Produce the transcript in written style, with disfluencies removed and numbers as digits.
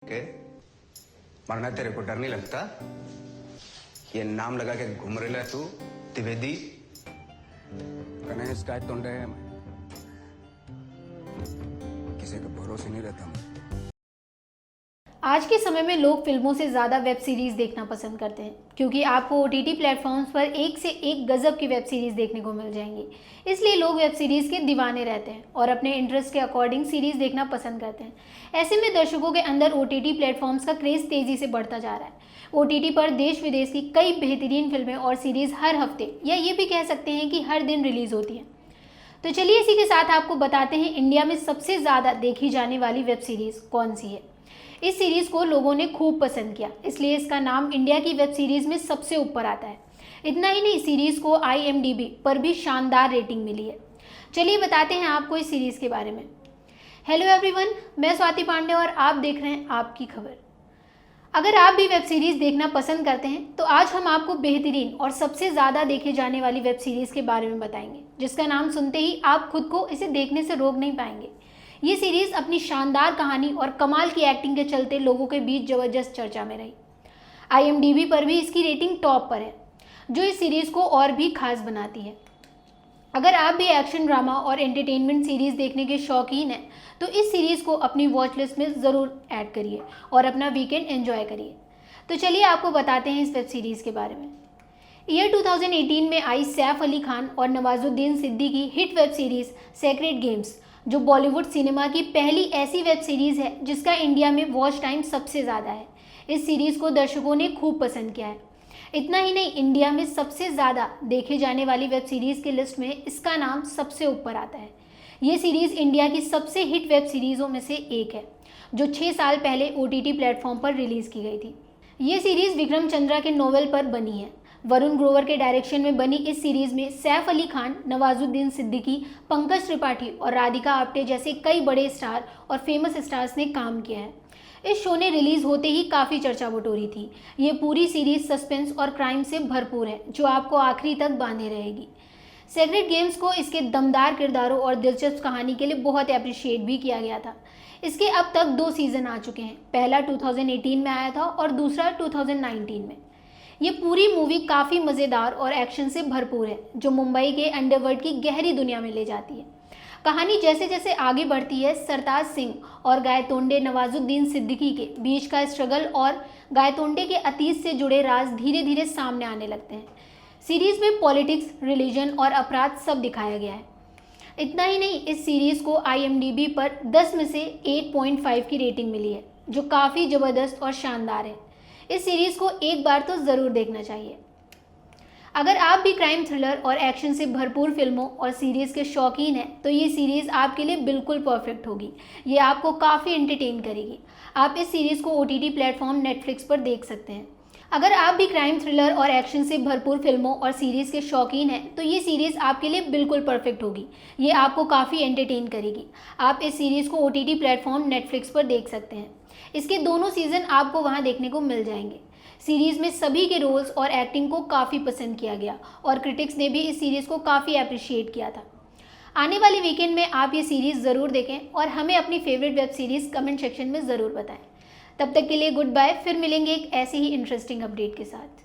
के मरना तेरे को डर नहीं लगता? ये नाम लगा के घूम रहे तू त्रिवेदी? गणेश काय तोंड है मैं, किसी के भरोसे नहीं रहता मैं। आज के समय में लोग फिल्मों से ज़्यादा वेब सीरीज़ देखना पसंद करते हैं क्योंकि आपको OTT प्लेटफॉर्म्स पर एक से एक गजब की वेब सीरीज़ देखने को मिल जाएंगी। इसलिए लोग वेब सीरीज़ के दीवाने रहते हैं और अपने इंटरेस्ट के अकॉर्डिंग सीरीज़ देखना पसंद करते हैं। ऐसे में दर्शकों के अंदर OTT प्लेटफॉर्म्स का क्रेज़ तेज़ी से बढ़ता जा रहा है। OTT पर देश विदेश की कई बेहतरीन फिल्में और सीरीज़ हर हफ्ते या ये भी कह सकते हैं कि हर दिन रिलीज़ होती हैं। तो चलिए इसी के साथ आपको बताते हैं इंडिया में सबसे ज़्यादा देखी जाने वाली वेब सीरीज़ कौन सी है। इस सीरीज़ को लोगों ने खूब पसंद किया, इसलिए इसका नाम इंडिया की वेब सीरीज़ में सबसे ऊपर आता है। इतना ही नहीं, सीरीज़ को IMDb पर भी शानदार रेटिंग मिली है। चलिए बताते हैं आपको इस सीरीज़ के बारे में। हेलो एवरीवन, मैं स्वाति पांडे और आप देख रहे हैं आपकी खबर। अगर आप भी वेब सीरीज़ देखना पसंद करते हैं तो आज हम आपको बेहतरीन और सबसे ज़्यादा देखे जाने वाली वेब सीरीज़ के बारे में बताएंगे, जिसका नाम सुनते ही आप खुद को इसे देखने से रोक नहीं पाएंगे। ये सीरीज़ अपनी शानदार कहानी और कमाल की एक्टिंग के चलते लोगों के बीच ज़बरदस्त चर्चा में रही। IMDb पर भी इसकी रेटिंग टॉप पर है, जो इस सीरीज़ को और भी खास बनाती है। अगर आप भी एक्शन, ड्रामा और एंटरटेनमेंट सीरीज़ देखने के शौकीन हैं तो इस सीरीज़ को अपनी वॉच लिस्ट में ज़रूर ऐड करिए और अपना वीकेंड एंजॉय करिए। तो चलिए आपको बताते हैं इस वेब सीरीज़ के बारे में। ईयर 2018 में आई सैफ अली खान और नवाजुद्दीन सिद्दीकी की hit web series sacred games, जो बॉलीवुड सिनेमा की पहली ऐसी वेब सीरीज़ है जिसका इंडिया में वॉच टाइम सबसे ज़्यादा है। इस सीरीज़ को दर्शकों ने खूब पसंद किया है। इतना ही नहीं, इंडिया में सबसे ज़्यादा देखे जाने वाली वेब सीरीज़ की लिस्ट में इसका नाम सबसे ऊपर आता है। ये सीरीज़ इंडिया की सबसे हिट वेब सीरीज़ों में से एक है, जो 6 साल पहले OTT प्लेटफॉर्म पर रिलीज़ की गई थी। ये सीरीज़ विक्रम चंद्रा के नोवेल पर बनी है। वरुण ग्रोवर के डायरेक्शन में बनी इस सीरीज़ में सैफ अली खान, नवाजुद्दीन सिद्दीकी, पंकज त्रिपाठी और राधिका आप्टे जैसे कई बड़े स्टार और फेमस स्टार्स ने काम किया है। इस शो ने रिलीज़ होते ही काफ़ी चर्चा बटोरी थी। ये पूरी सीरीज़ सस्पेंस और क्राइम से भरपूर है, जो आपको आखिरी तक बांधे रहेगी। सेक्रेड गेम्स को इसके दमदार किरदारों और दिलचस्प कहानी के लिए बहुत अप्रिशिएट भी किया गया था। इसके अब तक 2 सीज़न आ चुके हैं। पहला 2018 में आया था और दूसरा 2019 में। ये पूरी मूवी काफ़ी मज़ेदार और एक्शन से भरपूर है, जो मुंबई के अंडरवर्ल्ड की गहरी दुनिया में ले जाती है। कहानी जैसे जैसे आगे बढ़ती है, सरताज सिंह और गायतोंडे नवाजुद्दीन सिद्दीकी के बीच का स्ट्रगल और गायतोंडे के अतीत से जुड़े राज धीरे धीरे सामने आने लगते हैं। सीरीज़ में पॉलिटिक्स, रिलीजन और अपराध सब दिखाया गया है। इतना ही नहीं, इस सीरीज़ को IMDb पर 10 में से 8.5 की रेटिंग मिली है, जो काफ़ी ज़बरदस्त और शानदार है। इस सीरीज़ को एक बार तो ज़रूर देखना चाहिए। अगर आप भी क्राइम, थ्रिलर और एक्शन से भरपूर फिल्मों और सीरीज़ के शौकीन हैं तो ये सीरीज़ आपके लिए बिल्कुल परफेक्ट होगी। ये आपको काफ़ी एंटरटेन करेगी। आप इस सीरीज़ को OTT प्लेटफॉर्म नेटफ्लिक्स पर देख सकते हैं। अगर आप भी क्राइम, थ्रिलर और एक्शन से भरपूर फिल्मों और सीरीज़ के शौकीन हैं तो ये सीरीज़ आपके लिए बिल्कुल परफेक्ट होगी। ये आपको काफ़ी एंटरटेन करेगी। आप इस सीरीज़ को OTT प्लेटफॉर्म नेटफ्लिक्स पर देख सकते हैं। इसके दोनों सीज़न आपको वहां देखने को मिल जाएंगे। सीरीज़ में सभी के रोल्स और एक्टिंग को काफ़ी पसंद किया गया और क्रिटिक्स ने भी इस सीरीज़ को काफ़ी अप्रिशिएट किया था। आने वाले वीकेंड में आप ये सीरीज़ ज़रूर देखें और हमें अपनी favourite web series comment section में ज़रूर बताएं। तब तक के लिए गुड बाय, फिर मिलेंगे एक ऐसी ही इंटरेस्टिंग अपडेट के साथ।